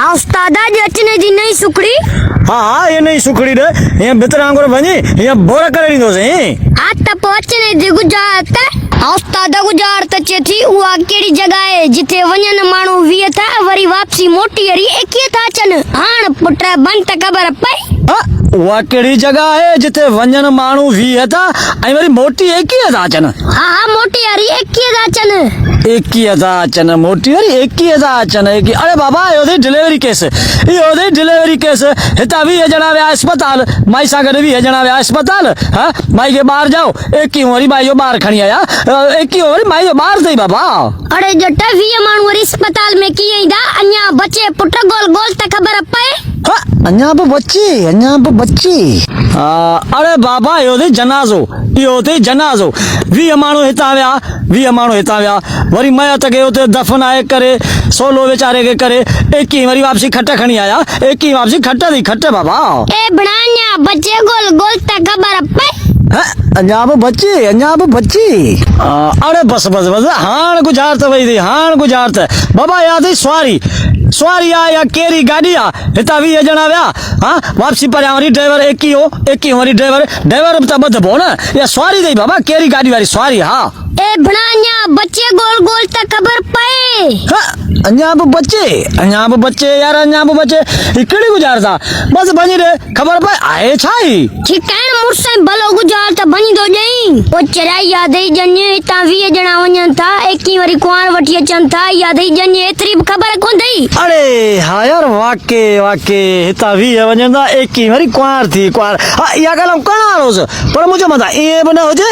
हाँ उस्तादा जी अचने जी नहीं सुखड़ी। हाँ ये नहीं सुखड़ी रे ये भीतर आंगुर वञी ये बोरा करे ॾींदोसीं। आज त पहुंचने जी गुजारत हाँ उस्तादा गुजारत अचे थी उहा कहिड़ी जगह है जिथे वञनि माण्हू 20 था वरी वापसी मोटी हरी 21 था अचनि। हाण पुट बन त ख़बर पई। उहा कहिड़ी जगह है जिथे वञनि माण्हू 20 था ऐं वरी मोटी 21 था अचनि। हाँ हाँ मोटी हरी 21 था अचनि। 21 था अचनि मोटी वरी 21 था अचनि। अरे बाबा इहो थी डिलीवरी केस इहो थी डिलीवरी केस। हितां 20 ॼणा विया अस्पताल माई सां गॾु 20 ॼणा विया अस्पताल। हाँ माई खे ॿार जाओ 21 वरी माई जो ॿार खणी आया 21 वरी माई जो ॿार अथई बाबा। अरे जट 20 माण्हू वरी अस्पताल में कीअं ईंदा अञा बचे पुट गोल गोल त ख़बर पए। अञा बि बची अरे बाबा इहो थी जनाज़ो 20 माण्हू हितां विया वरी मयत खे उते दफ़नाए करे सोलो वीचारे खे करे 21 वरी वापसी खट खणी आया 21 वापसी खट बाबा। ए बणान्या बचे गोल गोल त ख़बर पए। अञा बि बची अरे बस हाण गुजारत वई थी बाबा या थी सवारी आ या कहिड़ी गाॾी आ हितां 20 ॼणा विया। हाँ वापसी परियां वरी ड्राइवर 21 वरी ड्राइवर त ॿधबो न या सवारी अथई बाबा कहिड़ी गाॾी वारी सवारी। हाँ ए बणान्या बचे गोल गोल त ख़बर पए। अञा बि बचे यार कहिड़ी गुजारत आहे बस वञी रे ख़बर पए आहे छा ई ठिकाण मुर्स भलो गुजार त वञी थो ॾेई पोइ चढ़ाई यादि ई ॼनि हितां 20 ॼणा वञनि था 21 वरी कुंवार वठी अचनि था यादि ई ॼनि एतिरी बि ख़बर कोन अथई। अरे हाँ यार वाकई हितां 20 वञनि था 21 वरी कुंवार हाँ इहा ॻाल्हि करणु वारोसि पर मुंहिंजो मथां ईअं बि न हुजे।